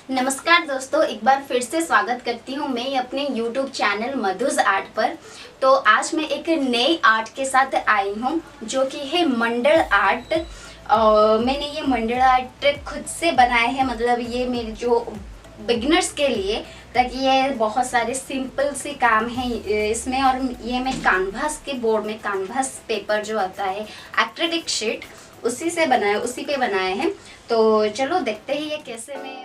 नमस्कार दोस्तों, एक बार फिर से स्वागत करती हूँ मैं अपने YouTube चैनल मधुज आर्ट पर। तो आज मैं एक नए आर्ट के साथ आई हूँ जो कि है मंडल आर्ट। मैंने ये मंडल आर्ट खुद से बनाए हैं, मतलब ये मेरे जो बिगिनर्स के लिए, ताकि ये बहुत सारे सिंपल से काम हैं इसमें। और ये मैं कानभास के बोर्ड में, कानभास पेपर जो आता है एक्रेलिक शीट, उसी पे बनाए हैं। तो चलो देखते हैं ये कैसे मैं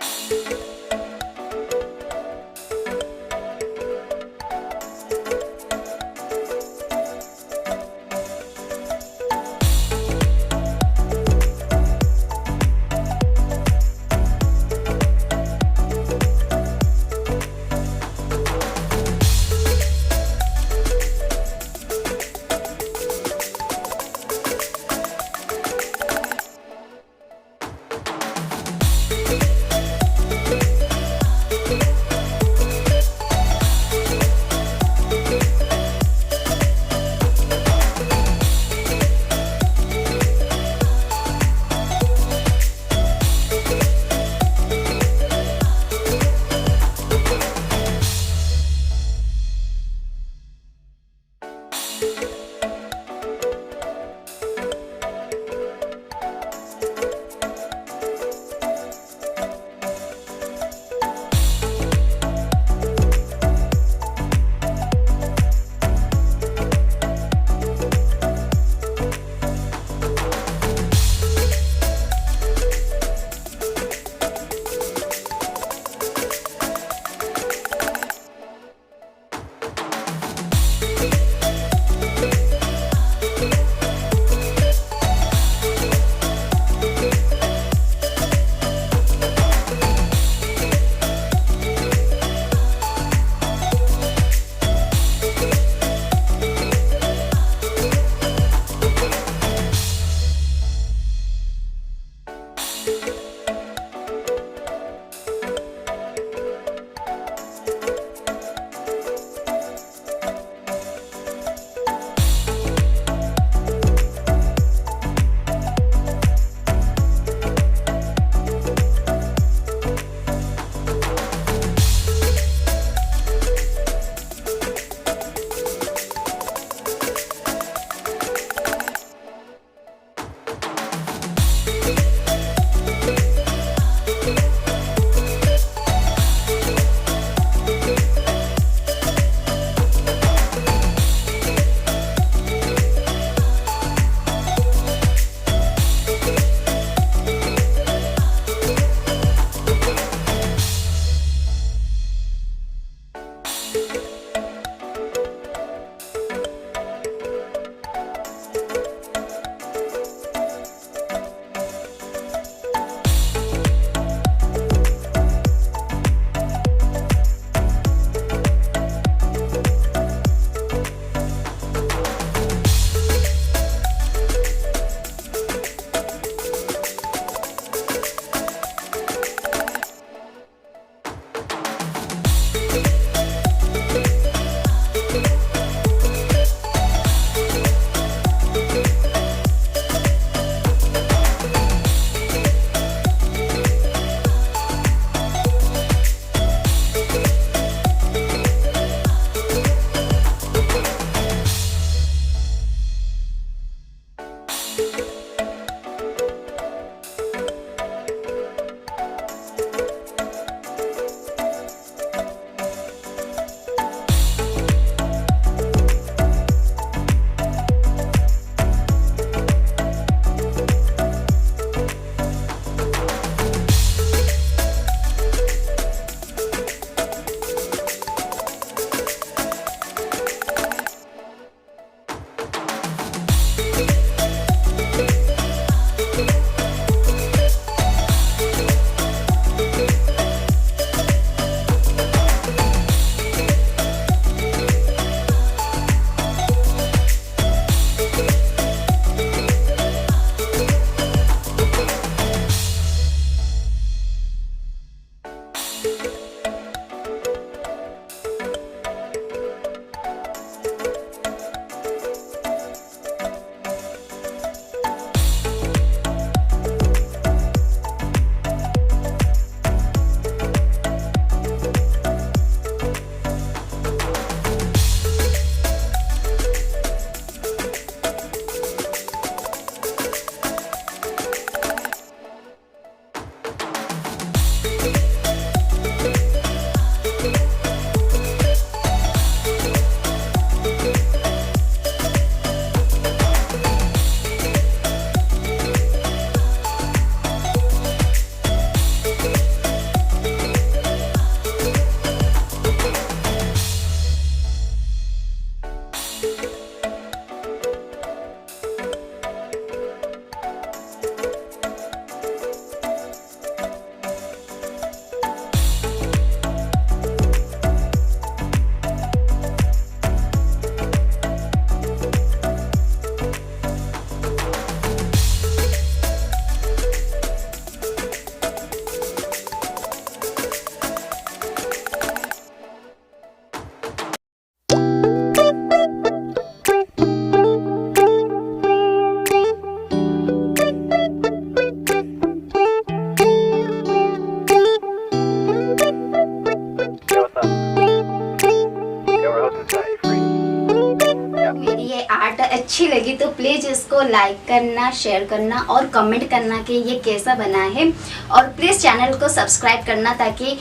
अच्छी लगी तो प्लीज़ इसको लाइक करना, शेयर करना और कमेंट करना कि ये कैसा बना है। और प्लीज़ चैनल को सब्सक्राइब करना ताकि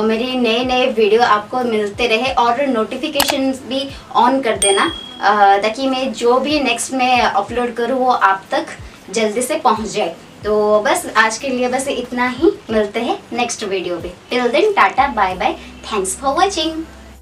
मेरी नए नए वीडियो आपको मिलते रहे, और नोटिफिकेशन भी ऑन कर देना ताकि मैं जो भी नेक्स्ट में अपलोड करूँ वो आप तक जल्दी से पहुँच जाए। तो बस आज के लिए बस इतना ही, मिलते हैं नेक्स्ट वीडियो पे। Till then tata bye bye, thanks for watching.